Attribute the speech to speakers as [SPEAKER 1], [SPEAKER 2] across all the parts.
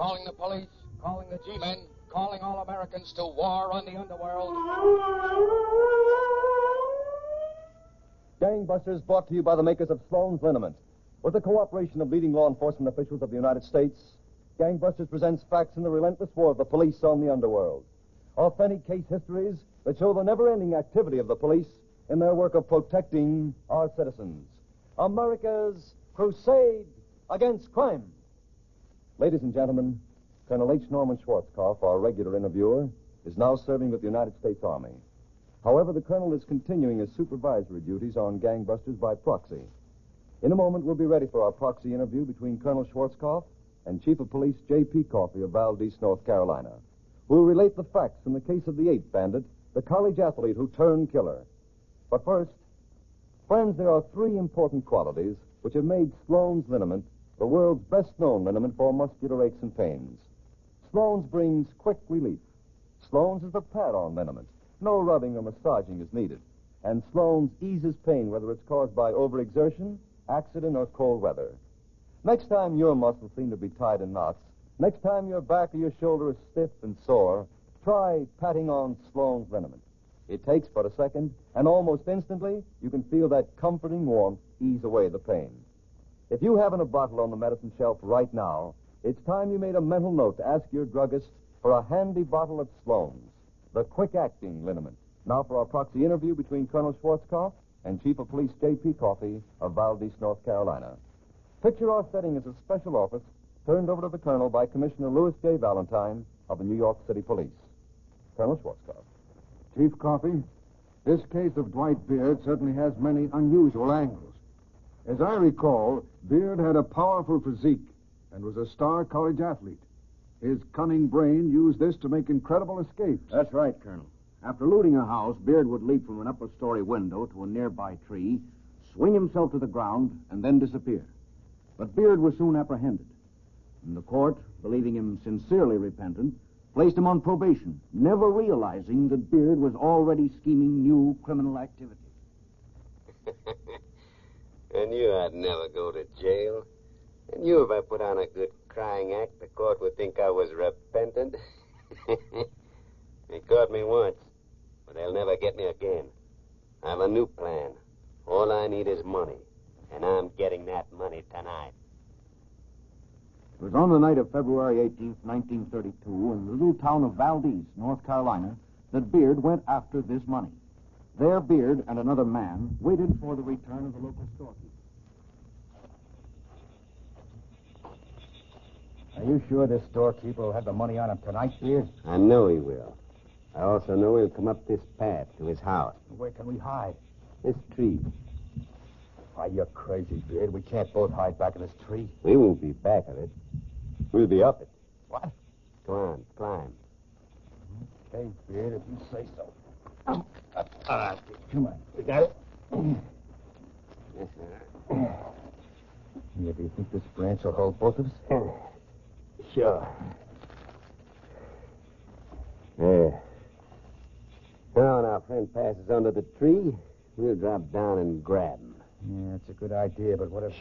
[SPEAKER 1] calling the police, calling the G-men, calling all Americans to war on the underworld.
[SPEAKER 2] Gangbusters brought to you by the makers of Sloan's Liniment. With the cooperation of leading law enforcement officials of the United States, Gangbusters presents facts in the relentless war of the police on the underworld. Authentic case histories that show the never-ending activity of the police in their work of protecting our citizens. America's crusade against crime. Ladies and gentlemen, Colonel H. Norman Schwarzkopf, our regular interviewer, is now serving with the United States Army. However, the colonel is continuing his supervisory duties on Gangbusters by proxy. In a moment, we'll be ready for our proxy interview between Colonel Schwarzkopf and Chief of Police J.P. Coffey of Valdez, North Carolina, who will relate the facts in the case of the 8th bandit, the college athlete who turned killer. But first, friends, there are 3 important qualities which have made Sloan's Liniment the world's best-known liniment for muscular aches and pains. Sloan's brings quick relief. Sloan's is the pad-on liniment. No rubbing or massaging is needed. And Sloan's eases pain, whether it's caused by overexertion, accident, or cold weather. Next time your muscles seem to be tied in knots, next time your back or your shoulder is stiff and sore, try patting on Sloan's Liniment. It takes but a second, and almost instantly, you can feel that comforting warmth ease away the pain. If you haven't a bottle on the medicine shelf right now, it's time you made a mental note to ask your druggist for a handy bottle of Sloan's, the quick-acting liniment. Now for our proxy interview between Colonel Schwarzkopf and Chief of Police J.P. Coffey of Valdez, North Carolina. Picture our setting as a special office turned over to the Colonel by Commissioner Louis J. Valentine of the New York City Police. Colonel Schwarzkopf.
[SPEAKER 3] Chief Coffey, this case of Dwight Beard certainly has many unusual angles. As I recall, Beard had a powerful physique and was a star college athlete. His cunning brain used this to make incredible escapes.
[SPEAKER 4] That's right, Colonel. After looting a house, Beard would leap from an upper-story window to a nearby tree, swing himself to the ground, and then disappear. But Beard was soon apprehended. And the court, believing him sincerely repentant, placed him on probation, never realizing that Beard was already scheming new criminal activity.
[SPEAKER 5] And you I'd never go to jail. And you, if I put on a good crying act, the court would think I was repentant. They caught me once, but they'll never get me again. I have a new plan. All I need is money, and I'm getting that money tonight.
[SPEAKER 4] It was on the night of February 18th, 1932, in the little town of Valdez, North Carolina, that Beard went after this money. There, Beard and another man waited for the return of the local storekeeper.
[SPEAKER 6] Are you sure this storekeeper will have the money on him tonight, Beard?
[SPEAKER 5] I know he will. I also know he'll come up this path to his house.
[SPEAKER 6] Where can we hide?
[SPEAKER 5] This tree.
[SPEAKER 6] Why, you're crazy, Beard. We can't both hide back in this tree.
[SPEAKER 5] We won't be back of it. We'll be up it.
[SPEAKER 6] What?
[SPEAKER 5] Come on, climb.
[SPEAKER 6] Okay, Beard, if you say so. All right, come on. You got it?
[SPEAKER 5] Yes, sir.
[SPEAKER 6] Yeah, do you think this branch will hold both of us?
[SPEAKER 5] Sure. There. Now, when our friend passes under the tree, we'll drop down and grab him.
[SPEAKER 6] Yeah, it's a good idea, but what if...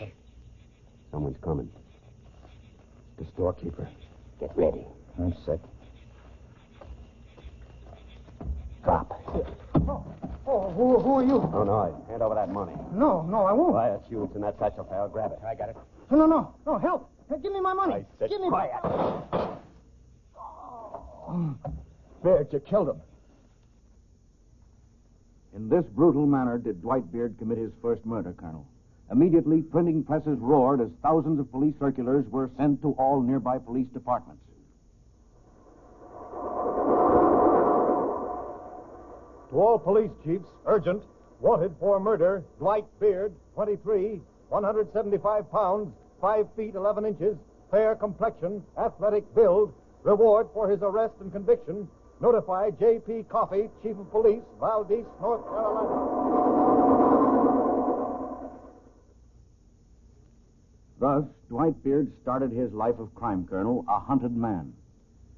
[SPEAKER 5] Someone's coming.
[SPEAKER 6] The storekeeper.
[SPEAKER 5] Get ready.
[SPEAKER 6] I'm set.
[SPEAKER 5] Drop.
[SPEAKER 7] Who are you?
[SPEAKER 5] Oh, no. Hand over that money.
[SPEAKER 7] No, I won't.
[SPEAKER 5] Why, that's you. It's in that satchel, pal. Grab it.
[SPEAKER 6] I got it.
[SPEAKER 7] No, help. Give me my money.
[SPEAKER 5] I said
[SPEAKER 7] Give me
[SPEAKER 5] quiet.
[SPEAKER 6] Beard, you killed him.
[SPEAKER 4] In this brutal manner did Dwight Beard commit his first murder, Colonel. Immediately, printing presses roared as thousands of police circulars were sent to all nearby police departments.
[SPEAKER 3] To all police chiefs, urgent, wanted for murder, Dwight Beard, 23, 175 pounds, 5 feet 11 inches, fair complexion, athletic build, reward for his arrest and conviction. Notify J.P. Coffey, Chief of Police, Valdez, North Carolina.
[SPEAKER 4] Thus, Dwight Beard started his life of crime, Colonel, a hunted man.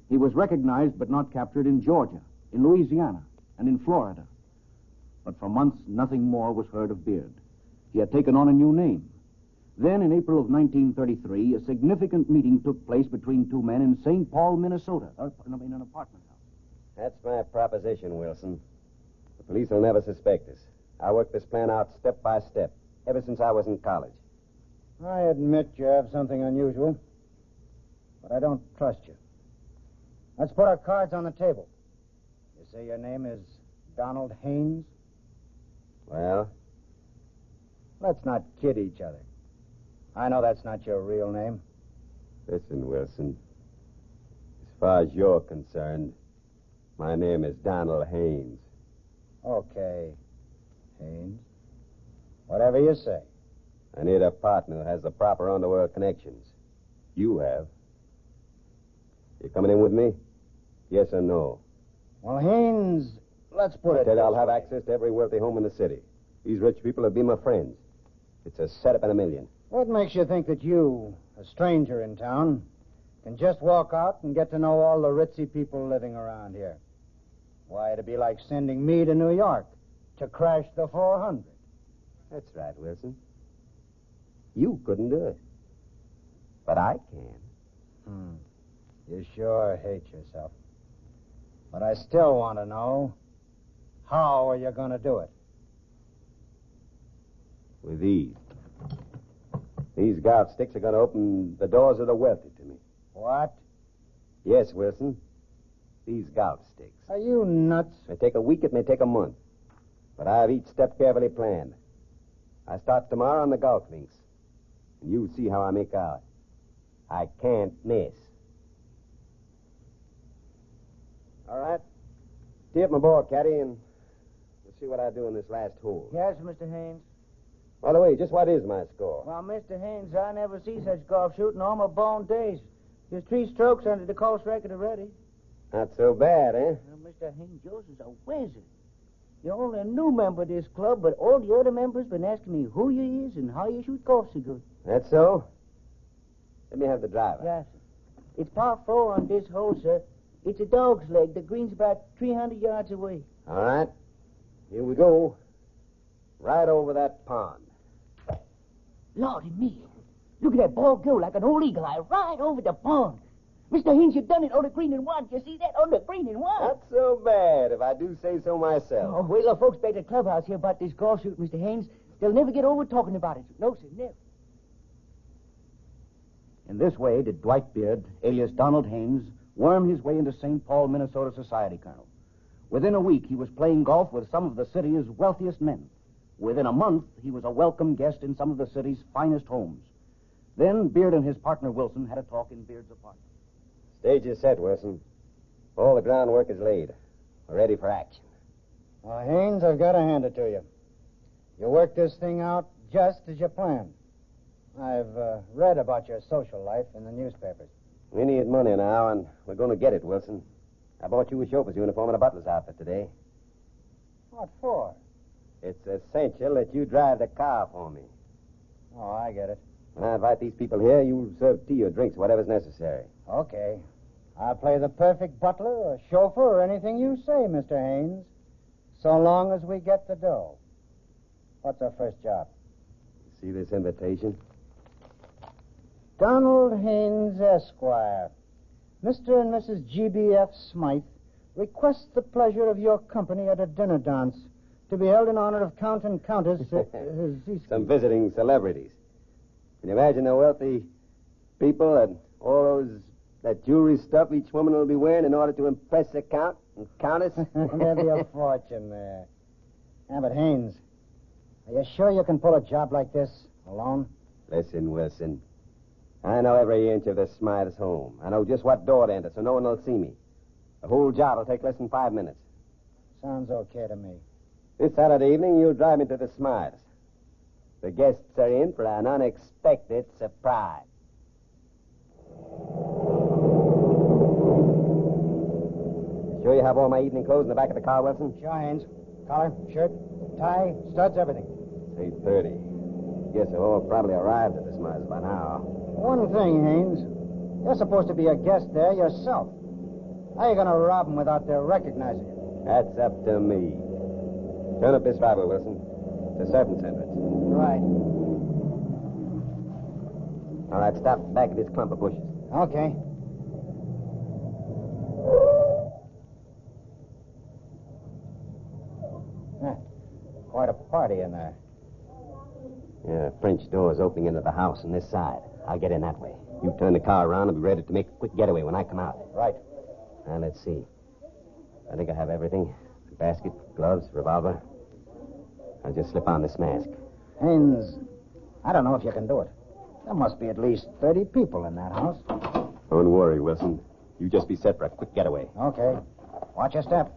[SPEAKER 4] He was recognized but not captured in Georgia, in Louisiana, and in Florida. But for months, nothing more was heard of Beard. He had taken on a new name. Then, in April of 1933, a significant meeting took place between two men in St. Paul, Minnesota, in an apartment house.
[SPEAKER 5] That's my proposition, Wilson. The police will never suspect us. I worked this plan out step by step, ever since I was in college.
[SPEAKER 7] I admit you have something unusual, but I don't trust you. Let's put our cards on the table. You say your name is Donald Haynes?
[SPEAKER 5] Well?
[SPEAKER 7] Let's not kid each other. I know that's not your real name.
[SPEAKER 5] Listen, Wilson. As far as you're concerned, my name is Donald Haynes.
[SPEAKER 7] Okay, Haynes. Whatever you say.
[SPEAKER 5] I need a partner who has the proper underworld connections. You have. You coming in with me? Yes or no?
[SPEAKER 7] Well, Haynes, let's put it
[SPEAKER 5] Ted, I'll
[SPEAKER 7] this
[SPEAKER 5] have
[SPEAKER 7] way.
[SPEAKER 5] access to every wealthy home in the city. These rich people will be my friends. It's a setup in a million.
[SPEAKER 7] What makes you think that you, a stranger in town, can just walk out and get to know all the ritzy people living around here? Why, it'd be like sending me to New York to crash the 400.
[SPEAKER 5] That's right, Wilson. You couldn't do it. But I can.
[SPEAKER 7] You sure hate yourself. But I still want to know, how are you going to do it?
[SPEAKER 5] With these. These gout sticks are going to open the doors of the wealthy to me.
[SPEAKER 7] What?
[SPEAKER 5] Yes, Wilson. These gout sticks.
[SPEAKER 7] Are you nuts?
[SPEAKER 5] It may take a week, it may take a month. But I have each step carefully planned. I start tomorrow on the golf links. And you'll see how I make out. I can't miss. All right. Tee up my ball, Caddy, and we'll see what I do in this last hole.
[SPEAKER 7] Yes, Mr. Haynes.
[SPEAKER 5] By the way, just what is my score?
[SPEAKER 7] Well, Mr. Haynes, I never see such golf shooting all my born days. There's 3 strokes under the course record already.
[SPEAKER 5] Not so bad, eh?
[SPEAKER 8] Well, Mr. Haynes, yours is a wizard. You're only a new member of this club, but all the other members been asking me who you is and how you shoot golf so good.
[SPEAKER 5] That's so? Let me have the driver.
[SPEAKER 8] Yes, sir. It's par 4 on this hole, sir. It's a dog's leg. The green's about 300 yards away.
[SPEAKER 5] All right. Here we go. Right over that pond.
[SPEAKER 8] Lordy me. Look at that ball go like an old eagle eye right over the pond. Mr. Haynes, you've done it on the green and one. You see that? On the green and one.
[SPEAKER 5] Not so bad, if I do say so myself.
[SPEAKER 8] Oh, wait till folks back at the clubhouse hear about this golf shoot, Mr. Haynes. They'll never get over talking about it. No, sir, never.
[SPEAKER 4] In this way did Dwight Beard, alias Donald Haynes, worm his way into St. Paul, Minnesota society, Colonel. Within a week, he was playing golf with some of the city's wealthiest men. Within a month, he was a welcome guest in some of the city's finest homes. Then Beard and his partner Wilson had a talk in Beard's apartment.
[SPEAKER 5] Stage is set, Wilson. All the groundwork is laid. We're ready for action.
[SPEAKER 7] Well, Haynes, I've got to hand it to you. You worked this thing out just as you planned. I've read about your social life in the newspapers.
[SPEAKER 5] We need money now, and we're going to get it, Wilson. I bought you a chauffeur's uniform and a butler's outfit today.
[SPEAKER 7] What for?
[SPEAKER 5] It's essential that you drive the car for me.
[SPEAKER 7] Oh, I get it.
[SPEAKER 5] When I invite these people here, you'll serve tea or drinks, whatever's necessary.
[SPEAKER 7] Okay. I'll play the perfect butler or chauffeur or anything you say, Mr. Haynes, so long as we get the dough. What's our first job?
[SPEAKER 5] See this invitation?
[SPEAKER 7] Donald Haynes, Esquire. Mr. and Mrs. G.B.F. Smythe request the pleasure of your company at a dinner dance to be held in honor of Count and Countess...
[SPEAKER 5] Some visiting celebrities. Can you imagine the wealthy people and all that jewelry stuff each woman will be wearing in order to impress the Count and Countess?
[SPEAKER 7] There'll be a fortune there. Yeah, but Haynes, are you sure you can pull a job like this alone?
[SPEAKER 5] Listen, Wilson. I know every inch of the Smythe's home. I know just what door to enter, so no one will see me. The whole job will take less than 5 minutes.
[SPEAKER 7] Sounds okay to me.
[SPEAKER 5] This Saturday evening, you'll drive me to the Smythe's. The guests are in for an unexpected surprise. Sure you have all my evening clothes in the back of the car, Wilson?
[SPEAKER 7] Sure, Haynes. Collar, shirt, tie, studs, everything.
[SPEAKER 5] It's 8:30. Guess they've all probably arrived at the Smythe's by now.
[SPEAKER 7] One thing, Haynes. You're supposed to be a guest there yourself. How are you going to rob them without their recognizing you?
[SPEAKER 5] That's up to me. Turn up this driver, Wilson. It's a servant's entrance.
[SPEAKER 7] Right.
[SPEAKER 5] All right, stop back at this clump of bushes.
[SPEAKER 7] Okay. Quite a party in there.
[SPEAKER 5] Yeah, French door's opening into the house on this side. I'll get in that way. You turn the car around and be ready to make a quick getaway when I come out.
[SPEAKER 7] Right.
[SPEAKER 5] Now, let's see. I think I have everything. Basket, gloves, revolver. I'll just slip on this mask.
[SPEAKER 7] Haynes, I don't know if you can do it. There must be at least 30 people in that house.
[SPEAKER 5] Don't worry, Wilson. You just be set for a quick getaway.
[SPEAKER 7] Okay. Watch your step.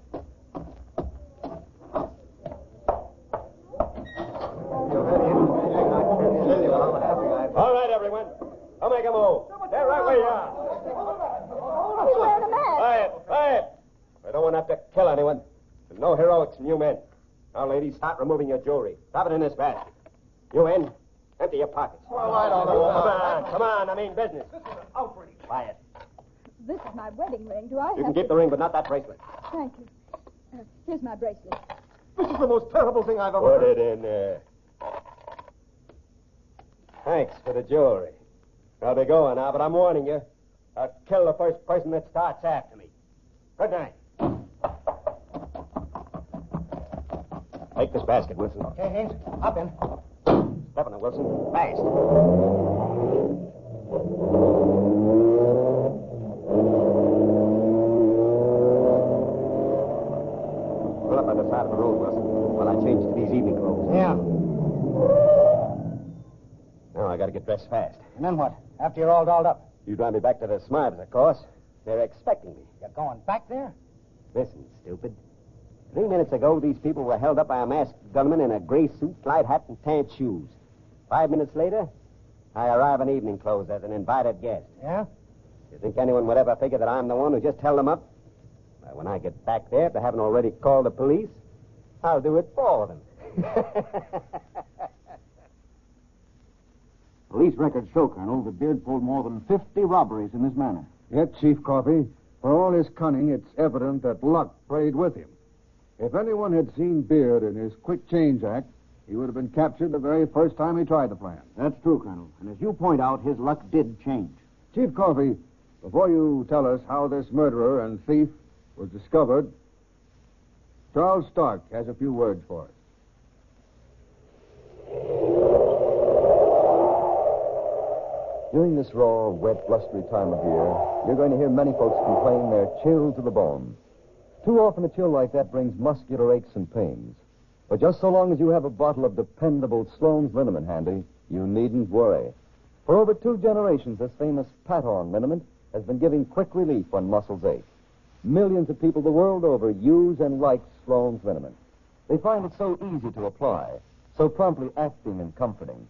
[SPEAKER 3] All right, everyone. I'll make a move. Stay right where you are.
[SPEAKER 9] He's wearing a mask.
[SPEAKER 3] Quiet. I don't want to have to kill anyone. There's no heroics from you men. Now, ladies, start removing your jewelry. Stop it in this basket. You in? Empty your pockets.
[SPEAKER 6] Well, I don't know.
[SPEAKER 3] Come on. I mean business. Quiet.
[SPEAKER 9] This is my wedding ring. Do I
[SPEAKER 3] You
[SPEAKER 9] have
[SPEAKER 3] can keep the ring, but not that bracelet.
[SPEAKER 9] Thank you. Here's my bracelet.
[SPEAKER 6] This is the most terrible thing I've ever
[SPEAKER 3] Put
[SPEAKER 6] heard.
[SPEAKER 3] it in there. Thanks for the jewelry. I'll be going now, but I'm warning you. I'll kill the first person that starts after me. Good night. Take this basket, Wilson.
[SPEAKER 7] Okay, Haynes. Hop in.
[SPEAKER 3] Step on it, Wilson. Fast. Pull up by the side of the road, Wilson, while I change to these evening clothes.
[SPEAKER 7] Yeah.
[SPEAKER 3] Now I gotta get dressed fast.
[SPEAKER 7] And then what? After you're all dolled up?
[SPEAKER 3] You drive me back to the Smarbs, of course. They're expecting me.
[SPEAKER 7] You're going back there?
[SPEAKER 5] Listen, stupid. 3 minutes ago, these people were held up by a masked gunman in a gray suit, light hat, and tan shoes. 5 minutes later, I arrive in evening clothes as an invited guest.
[SPEAKER 7] Yeah?
[SPEAKER 5] You think anyone would ever figure that I'm the one who just held them up? Well, when I get back there, if they haven't already called the police, I'll do it for them.
[SPEAKER 4] Police records show, Colonel, that Beard pulled more than 50 robberies in this manner.
[SPEAKER 6] Yet, Chief Coffey, for all his cunning, it's evident that luck played with him. If anyone had seen Beard in his quick change act, he would have been captured the very first time he tried the plan.
[SPEAKER 4] That's true, Colonel. And as you point out, his luck did change.
[SPEAKER 6] Chief Coffey, before you tell us how this murderer and thief was discovered, Charles Stark has a few words for us.
[SPEAKER 2] During this raw, wet, blustery time of year, you're going to hear many folks complain they're chilled to the bone. Too often a chill like that brings muscular aches and pains. But just so long as you have a bottle of dependable Sloan's liniment handy, you needn't worry. For over 2 generations, this famous Pat-On liniment has been giving quick relief when muscles ache. Millions of people the world over use and like Sloan's liniment. They find it so easy to apply, so promptly acting and comforting.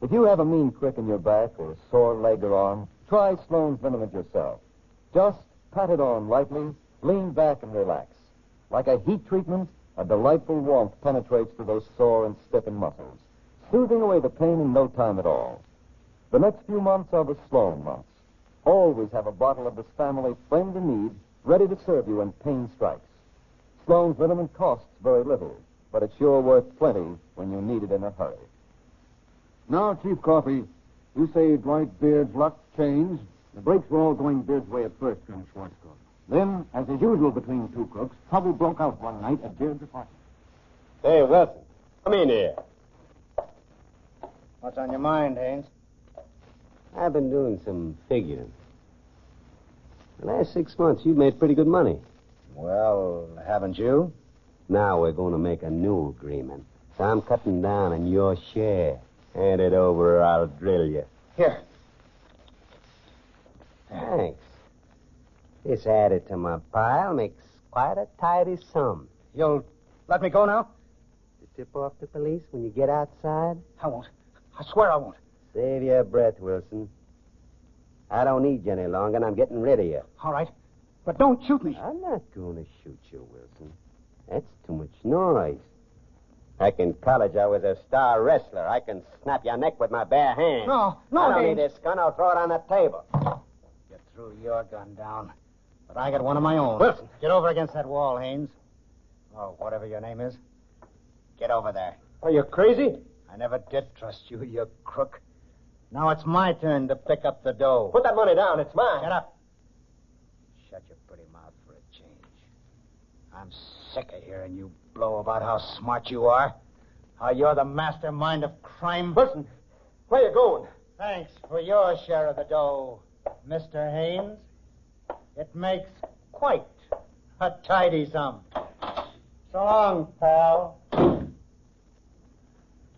[SPEAKER 2] If you have a mean crick in your back or a sore leg or arm, try Sloan's liniment yourself. Just pat it on lightly, lean back and relax. Like a heat treatment, a delightful warmth penetrates to those sore and stiffened muscles, soothing away the pain in no time at all. The next few months are the Sloan months. Always have a bottle of this family friend in need ready to serve you when pain strikes. Sloan's liniment costs very little, but it's sure worth plenty when you need it in a hurry.
[SPEAKER 6] Now, Chief Coffey, you say Dwight Beard's luck changed.
[SPEAKER 4] The breaks were all going Beard's way at first, Colonel Schwarzkopf. Then, as is usual between two crooks, trouble broke out one night at Beard's apartment.
[SPEAKER 3] Hey, Wilson, come in here.
[SPEAKER 7] What's on your mind, Haynes?
[SPEAKER 5] I've been doing some figuring. The last 6 months, you've made pretty good money.
[SPEAKER 7] Well, haven't you?
[SPEAKER 5] Now we're going to make a new agreement. So I'm cutting down on your share. Hand it over or I'll drill you.
[SPEAKER 7] Here.
[SPEAKER 5] Thanks. This added to my pile makes quite a tidy sum.
[SPEAKER 7] You'll let me go now?
[SPEAKER 5] To tip off the police when you get outside?
[SPEAKER 7] I won't. I swear I won't.
[SPEAKER 5] Save your breath, Wilson. I don't need you any longer, and I'm getting rid of you.
[SPEAKER 7] All right. But don't shoot me.
[SPEAKER 5] I'm not going to shoot you, Wilson. That's too much noise. Back in college, I was a star wrestler. I can snap your neck with my bare hands.
[SPEAKER 7] No,
[SPEAKER 5] I don't
[SPEAKER 7] Haynes.
[SPEAKER 5] need this gun. I'll throw it on the table.
[SPEAKER 7] You threw your gun down. But I got one of my own.
[SPEAKER 3] Wilson.
[SPEAKER 7] Get over against that wall, Haynes. Oh, whatever your name is. Get over there.
[SPEAKER 3] Are you crazy?
[SPEAKER 7] I never did trust you, you crook. Now it's my turn to pick up the dough.
[SPEAKER 3] Put that money down. It's mine.
[SPEAKER 7] Shut up. Shut your pretty mouth for a change. I'm sick of hearing you blow about how smart you are. How you're the mastermind of crime.
[SPEAKER 3] Listen, where you going?
[SPEAKER 7] Thanks for your share of the dough, Mr. Haynes. It makes quite a tidy sum. So long, pal.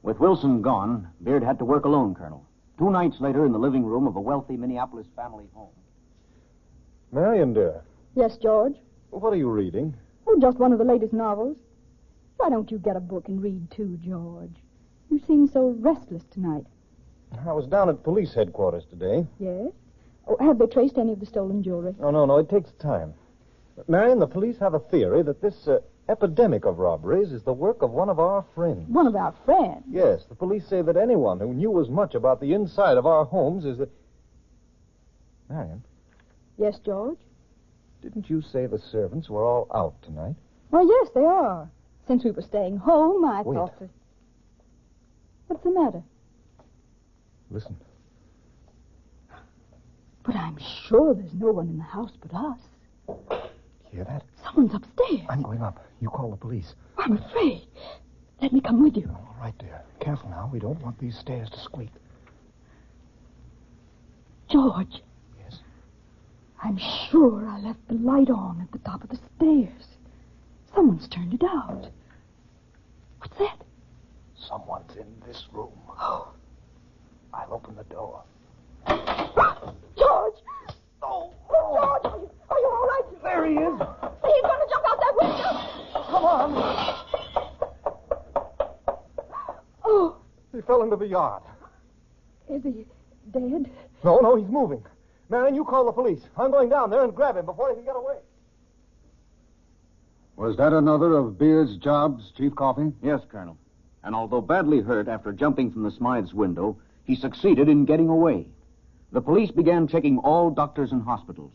[SPEAKER 4] With Wilson gone, Beard had to work alone, Colonel. 2 nights later, in the living room of a wealthy Minneapolis family home.
[SPEAKER 3] Marion, dear,
[SPEAKER 9] Yes, George.
[SPEAKER 3] what are you reading?
[SPEAKER 9] Oh, just one of the latest novels. Why don't you get a book and read, too, George? You seem so restless tonight.
[SPEAKER 3] I was down at police headquarters today.
[SPEAKER 9] Yes? Oh, have they traced any of the stolen jewelry?
[SPEAKER 3] No, it takes time. But, Marion, the police have a theory that this epidemic of robberies is the work of one of our friends.
[SPEAKER 9] One of our friends.
[SPEAKER 3] Yes, the police say that anyone who knew as much about the inside of our homes is a... Marion,
[SPEAKER 9] Yes, George?
[SPEAKER 3] didn't you say the servants were all out tonight?
[SPEAKER 9] Well, yes, they are. Since we were staying home, I
[SPEAKER 3] Wait.
[SPEAKER 9] thought that... What's the matter?
[SPEAKER 3] Listen.
[SPEAKER 9] But I'm sure there's no one in the house but us.
[SPEAKER 3] Hear that?
[SPEAKER 9] Someone's upstairs.
[SPEAKER 3] I'm going up. You call the police.
[SPEAKER 9] I'm afraid. Let me come with you.
[SPEAKER 3] All right, dear. Careful now. We don't want these stairs to squeak.
[SPEAKER 9] George.
[SPEAKER 3] Yes?
[SPEAKER 9] I'm sure I left the light on at the top of the stairs. Someone's turned it out. What's that?
[SPEAKER 3] Someone's in this room.
[SPEAKER 9] Oh.
[SPEAKER 3] I'll open the door.
[SPEAKER 9] George! Oh, George, are you all right?
[SPEAKER 3] There he is.
[SPEAKER 9] He's going to jump out that window.
[SPEAKER 3] Come on.
[SPEAKER 9] Oh,
[SPEAKER 3] He fell into the yard.
[SPEAKER 9] is he dead?
[SPEAKER 3] No, he's moving. Marion, you call the police. I'm going down there and grab him before he can get away.
[SPEAKER 6] Was that another of Beard's jobs, Chief Coffey?
[SPEAKER 4] Yes, Colonel. And although badly hurt after jumping from the Smythes' window, he succeeded in getting away. The police began checking all doctors and hospitals.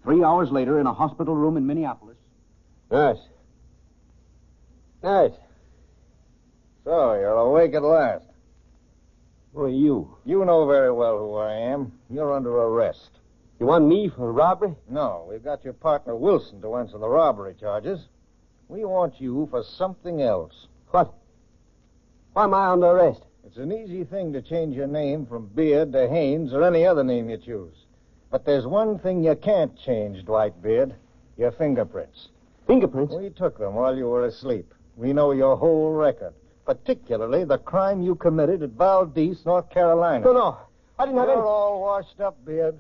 [SPEAKER 4] 3 hours later, in a hospital room in Minneapolis...
[SPEAKER 5] Nurse. Nurse.
[SPEAKER 3] So, you're awake at last.
[SPEAKER 5] Who are you?
[SPEAKER 3] You know very well who I am. You're under arrest.
[SPEAKER 5] You want me for robbery?
[SPEAKER 3] No, we've got your partner Wilson to answer the robbery charges. We want you for something else.
[SPEAKER 5] What? Why am I under arrest?
[SPEAKER 3] It's an easy thing to change your name from Beard to Haynes or any other name you choose. But there's one thing you can't change, Dwight Beard. Your fingerprints.
[SPEAKER 5] Fingerprints?
[SPEAKER 3] We took them while you were asleep. We know your whole record, particularly the crime you committed at Valdez, North Carolina.
[SPEAKER 5] No. I didn't have any...
[SPEAKER 3] You're all washed up, Beard.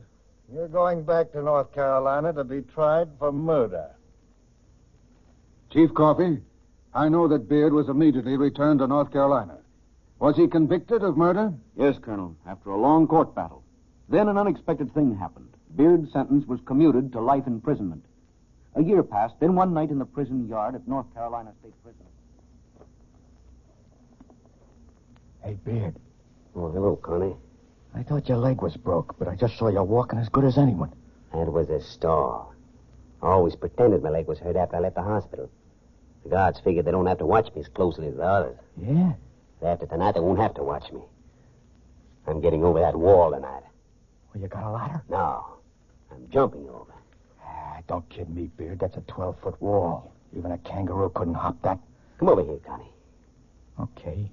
[SPEAKER 3] You're going back to North Carolina to be tried for murder.
[SPEAKER 6] Chief Coffey, I know that Beard was immediately returned to North Carolina. Was he convicted of murder?
[SPEAKER 4] Yes, Colonel, after a long court battle. Then an unexpected thing happened. Beard's sentence was commuted to life imprisonment. A year passed, then one night in the prison yard at North Carolina State Prison.
[SPEAKER 1] Hey, Beard,
[SPEAKER 5] Oh, hello, Connie.
[SPEAKER 1] I thought your leg was broke, but I just saw you walking as good as anyone.
[SPEAKER 5] That was a stall. I always pretended my leg was hurt after I left the hospital. The guards figured they don't have to watch me as closely as the others.
[SPEAKER 1] Yeah?
[SPEAKER 5] After tonight, they won't have to watch me. I'm getting over that wall tonight.
[SPEAKER 1] Well, you got a ladder?
[SPEAKER 5] No, I'm jumping over.
[SPEAKER 1] Don't kid me, Beard. That's a 12-foot wall. Even a kangaroo couldn't hop that.
[SPEAKER 5] Come over here, Connie.
[SPEAKER 1] Okay.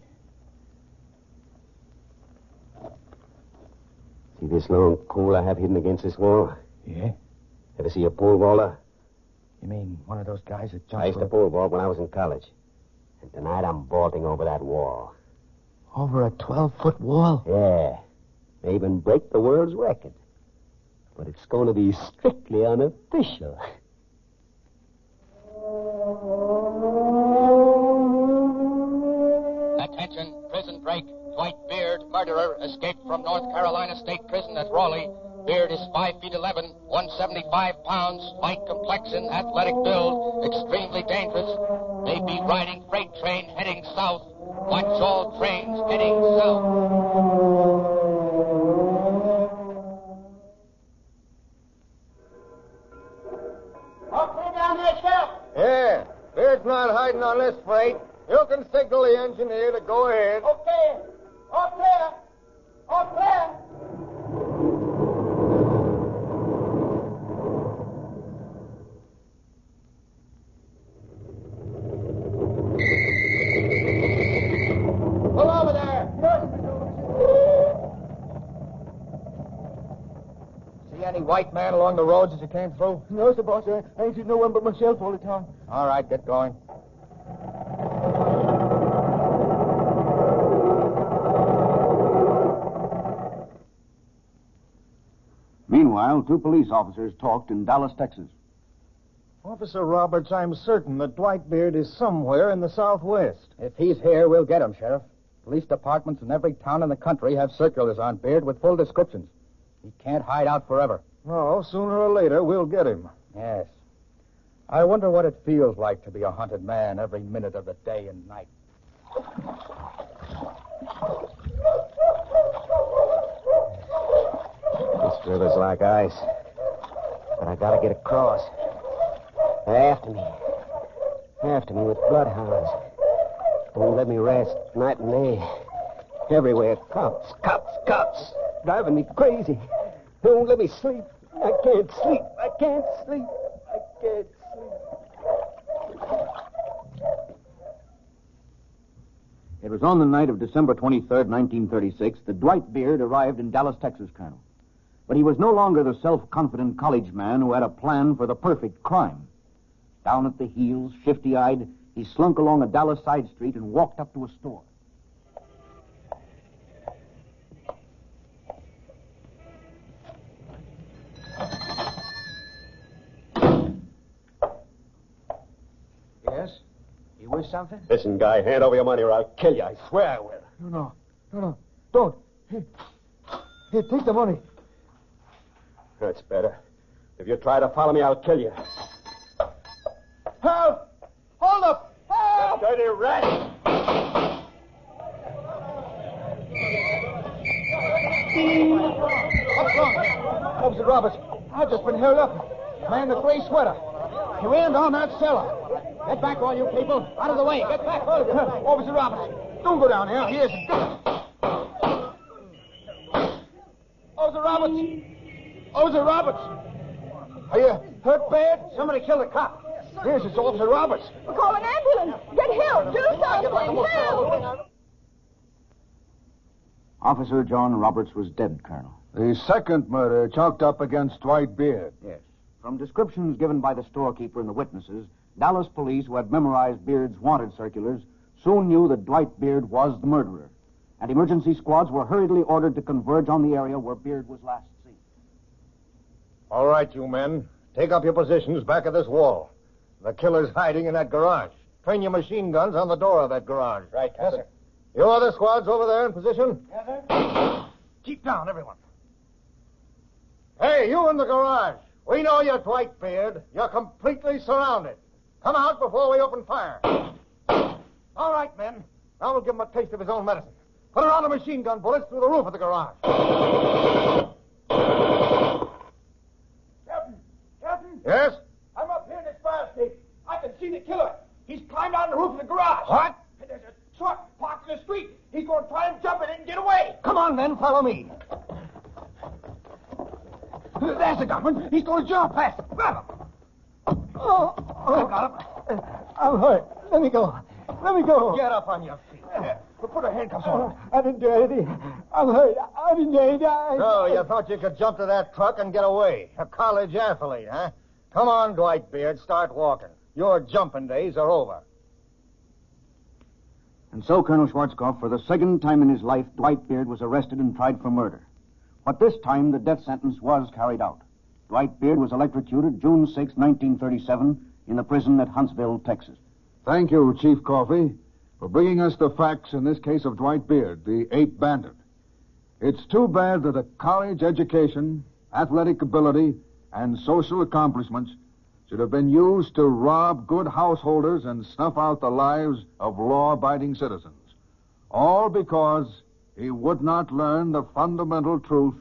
[SPEAKER 5] See this long pole I have hidden against this wall?
[SPEAKER 1] Yeah?
[SPEAKER 5] Ever see a pole vaulter?
[SPEAKER 1] You mean one of those guys that jumps
[SPEAKER 5] I used to pole vault when I was in college. And tonight I'm vaulting over that wall.
[SPEAKER 1] over a 12-foot wall?
[SPEAKER 5] Yeah. May even break the world's record. But it's going to be strictly unofficial.
[SPEAKER 1] Attention, prison break. Dwight Beard, murderer, escaped from North Carolina State Prison at Raleigh. Beard is 5 feet 11, 175 pounds, light complexion, athletic build, extremely dangerous. May be riding freight train heading south. Watch all trains heading south.
[SPEAKER 8] Okay, down there, Sheriff.
[SPEAKER 3] Yeah, Beard's not hiding on this freight. You can signal the engineer to go ahead.
[SPEAKER 8] Okay. All clear. All clear.
[SPEAKER 3] See any white man along the roads as you came through?
[SPEAKER 10] No, sir, boss. I ain't seen no one but myself all the time.
[SPEAKER 3] All right, get going.
[SPEAKER 4] Meanwhile, two police officers talked in Dallas, Texas.
[SPEAKER 3] Officer Roberts, I'm certain that Dwight Beard is somewhere in the Southwest.
[SPEAKER 7] If he's here, we'll get him, Sheriff. Police departments in every town in the country have circulars on Beard with full descriptions. He can't hide out forever.
[SPEAKER 3] No, sooner or later, we'll get him.
[SPEAKER 7] Yes. I wonder what it feels like to be a hunted man every minute of the day and night.
[SPEAKER 5] This river's like ice. But I gotta get across. They're after me. After me with bloodhounds. Won't let me rest night and day. Everywhere, cops, cops, cops. Driving me crazy. They won't let me sleep. I can't sleep. I can't sleep. I can't sleep.
[SPEAKER 4] It was on the night of December 23rd, 1936, that Dwight Beard arrived in Dallas, Texas, Colonel. But he was no longer the self-confident college man who had a plan for the perfect crime. Down at the heels, shifty-eyed, he slunk along a Dallas side street and walked up to a store.
[SPEAKER 7] Yes? You wish something?
[SPEAKER 11] Listen, guy, hand over your money or I'll kill you. I swear I will.
[SPEAKER 10] No. Don't. Here, take the money.
[SPEAKER 11] That's better. If you try to follow me, I'll kill you.
[SPEAKER 10] Help! Hold up! Help!
[SPEAKER 11] You dirty rat!
[SPEAKER 10] What's wrong? Officer Roberts, I've just been held up. Man in the gray sweater. He ran down that cellar. Get back, all you people. Out of the way. Get back, all of you. Officer Roberts, don't go down here. He isn't. Officer Roberts! Officer Roberts! Are you hurt bad? Somebody killed a cop. Yes, it's Officer Roberts.
[SPEAKER 9] Call an ambulance. Get help. Do something. Help.
[SPEAKER 4] Officer John Roberts was dead, Colonel.
[SPEAKER 6] The second murder chalked up against Dwight Beard.
[SPEAKER 4] Yes. From descriptions given by the storekeeper and the witnesses, Dallas police, who had memorized Beard's wanted circulars, soon knew that Dwight Beard was the murderer, and emergency squads were hurriedly ordered to converge on the area where Beard was last seen.
[SPEAKER 3] All right, you men. Take up your positions back of this wall. The killer's hiding in that garage. Train your machine guns on the door of that garage.
[SPEAKER 7] Right, yes, sir.
[SPEAKER 3] You other squads over there in position?
[SPEAKER 7] Yes, sir.
[SPEAKER 3] Keep down, everyone. Hey, you in the garage. We know you're Dwight Beard. You're completely surrounded. Come out before we open fire. All right, men. Now we'll give him a taste of his own medicine. Put around the machine gun bullets through the roof of the garage.
[SPEAKER 10] Captain,
[SPEAKER 3] Yes?
[SPEAKER 10] I'm up here in this fire escape. I can see the killer. He's climbed out on the roof of the garage.
[SPEAKER 3] What?
[SPEAKER 10] And there's a truck parked in the street. He's going to try and jump in it and get away.
[SPEAKER 3] Come on, men. Follow me.
[SPEAKER 10] There's the gunman. He's going to jump past him. Grab him.
[SPEAKER 3] Oh,
[SPEAKER 10] I got him.
[SPEAKER 3] I'm hurt. Let me go. Let me go.
[SPEAKER 10] Get up on your feet. Put her handcuffs on.
[SPEAKER 3] I didn't do anything. I'm hurt. I didn't do anything.
[SPEAKER 10] So
[SPEAKER 3] you thought you could jump to that truck and get away? A college athlete, huh? Come on, Dwight Beard. Start walking. Your jumping days are over.
[SPEAKER 4] And so, Colonel Schwarzkopf, for the second time in his life, Dwight Beard was arrested and tried for murder. But this time, the death sentence was carried out. Dwight Beard was electrocuted June 6, 1937, in the prison at Huntsville, Texas.
[SPEAKER 6] Thank you, Chief Coffey, for bringing us the facts in this case of Dwight Beard, the ape bandit. It's too bad that a college education, athletic ability, and social accomplishments should have been used to rob good householders and snuff out the lives of law-abiding citizens. All because he would not learn the fundamental truth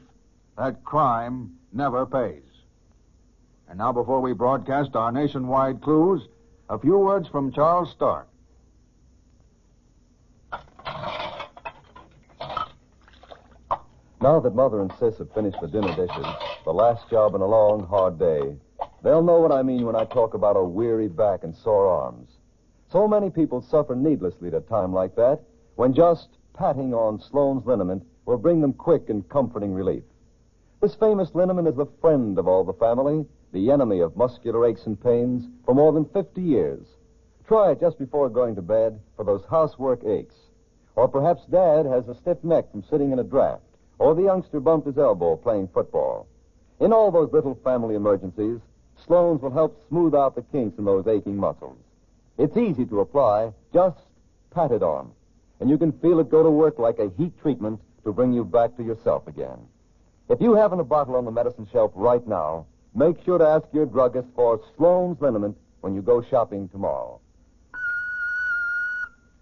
[SPEAKER 6] that crime never pays. And now, before we broadcast our nationwide clues, a few words from Charles Stark.
[SPEAKER 2] Now that Mother and Sis have finished the dinner dishes, the last job in a long, hard day, they'll know what I mean when I talk about a weary back and sore arms. So many people suffer needlessly at a time like that, when just patting on Sloan's liniment will bring them quick and comforting relief. This famous liniment is the friend of all the family, the enemy of muscular aches and pains for more than 50 years. Try it just before going to bed for those housework aches. Or perhaps Dad has a stiff neck from sitting in a draft, or the youngster bumped his elbow playing football. In all those little family emergencies, Sloan's will help smooth out the kinks in those aching muscles. It's easy to apply, just pat it on, and you can feel it go to work like a heat treatment to bring you back to yourself again. If you haven't a bottle on the medicine shelf right now, make sure to ask your druggist for Sloan's liniment when you go shopping tomorrow.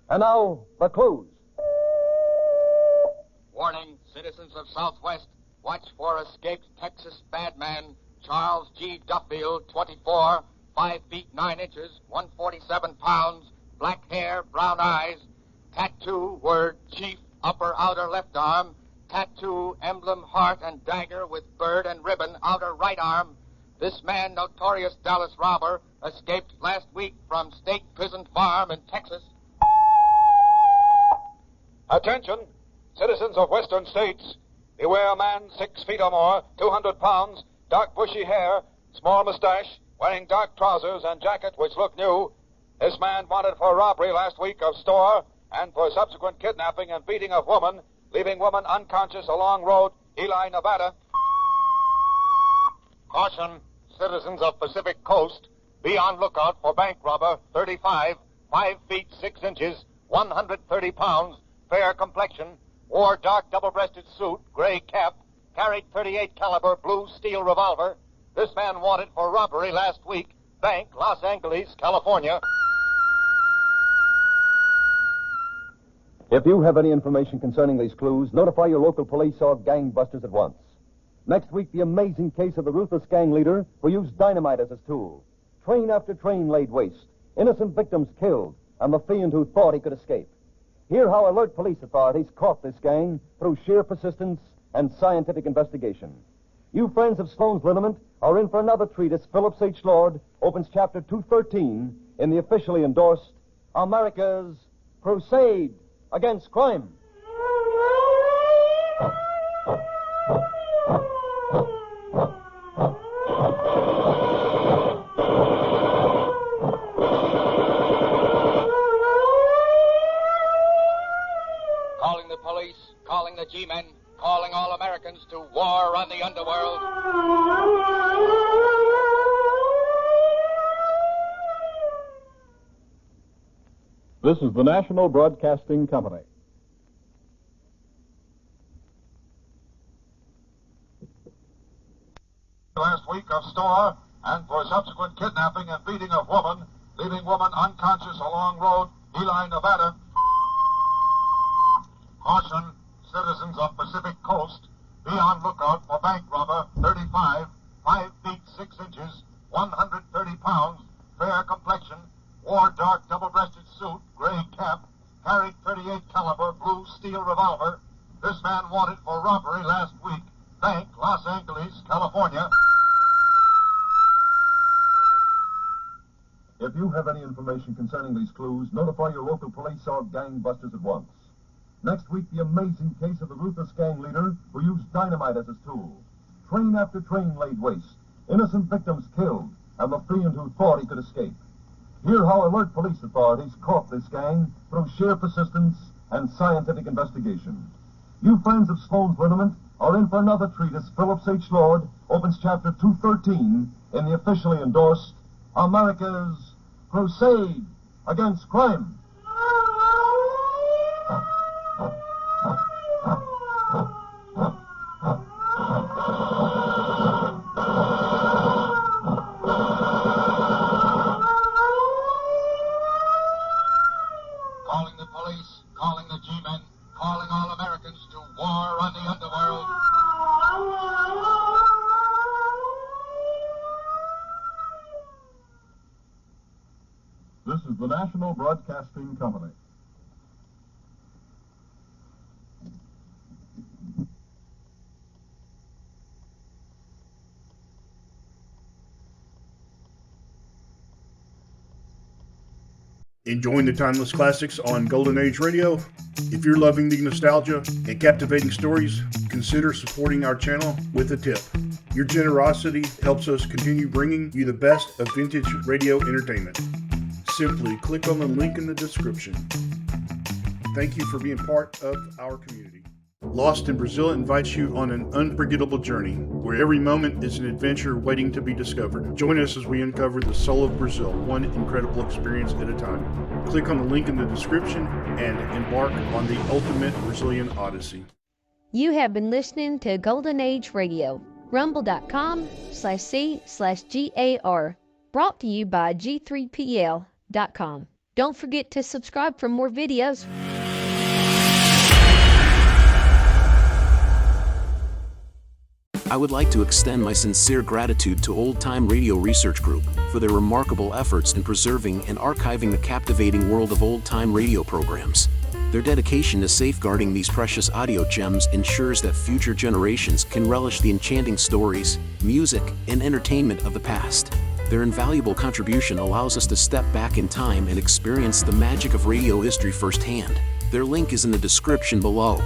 [SPEAKER 2] And now, the clues.
[SPEAKER 1] Warning, citizens of Southwest, watch for escaped Texas bad man Charles G. Duffield, 24, 5 feet 9 inches, 147 pounds, black hair, brown eyes, tattoo, word chief, upper outer left arm, tattoo, emblem, heart and dagger with bird and ribbon, outer right arm. This man, notorious Dallas robber, escaped last week from State Prison Farm in Texas.
[SPEAKER 12] Attention, citizens of western states. Beware a man 6 feet or more, 200 pounds, dark bushy hair, small mustache, wearing dark trousers and jacket which look new. This man wanted for robbery last week of store and for subsequent kidnapping and beating of woman, leaving woman unconscious along road, Ely, Nevada.
[SPEAKER 3] Caution, citizens of Pacific Coast, be on lookout for bank robber 35, 5 feet 6 inches, 130 pounds, fair complexion, wore dark double-breasted suit, gray cap, carried .38 caliber blue steel revolver. This man wanted for robbery last week, bank, Los Angeles, California.
[SPEAKER 2] If you have any information concerning these clues, notify your local police or gangbusters at once. Next week, the amazing case of the ruthless gang leader who used dynamite as his tool. Train after train laid waste, innocent victims killed, and the fiend who thought he could escape. Hear how alert police authorities caught this gang through sheer persistence and scientific investigation. You friends of Sloan's liniment are in for another treatise Phillips H. Lord opens chapter 213 in the officially endorsed America's Crusade Against Crime.
[SPEAKER 1] Calling the police, calling the G-men, calling all Americans to war on the underworld.
[SPEAKER 13] This is the National Broadcasting Company.
[SPEAKER 12] Last week of store and for subsequent kidnapping and beating of woman, leaving woman unconscious along road, Ely, Nevada. Caution, citizens of Pacific Coast, be on lookout for bank robber 35, 5 feet 6 inches, 130 pounds, fair complexion, wore dark double-breasted suit, gray cap, carried .38 caliber blue steel revolver. This man wanted for robbery last week, bank, Los Angeles, California.
[SPEAKER 2] If you have any information concerning these clues, notify your local police or gangbusters at once. Next week, the amazing case of the ruthless gang leader who used dynamite as his tool. Train after train laid waste, innocent victims killed, and the fiend who thought he could escape. Hear how alert police authorities caught this gang through sheer persistence and scientific investigation. You friends of Sloan's liniment are in for another treatise Phillips H. Lord opens chapter 213 in the officially endorsed America's Crusade Against Crime.
[SPEAKER 12] Calling the police, calling the G-men, calling all Americans to war on the underworld.
[SPEAKER 13] This is the National Broadcasting Company.
[SPEAKER 14] Enjoying the timeless classics on Golden Age Radio? If you're loving the nostalgia and captivating stories, consider supporting our channel with a tip. Your generosity helps us continue bringing you the best of vintage radio entertainment. Simply click on the link in the description. Thank you for being part of our community. Lost in Brazil invites you on an unforgettable journey where every moment is an adventure waiting to be discovered. Join us as we uncover the soul of Brazil, one incredible experience at a time. Click on the link in the description and embark on the ultimate Brazilian odyssey.
[SPEAKER 15] You have been listening to Golden Age Radio, rumble.com/C/GAR, brought to you by G3PL.com. Don't forget to subscribe for more videos.
[SPEAKER 16] I would like to extend my sincere gratitude to Old Time Radio Research Group for their remarkable efforts in preserving and archiving the captivating world of old time radio programs. Their dedication to safeguarding these precious audio gems ensures that future generations can relish the enchanting stories, music, and entertainment of the past. Their invaluable contribution allows us to step back in time and experience the magic of radio history firsthand. Their link is in the description below.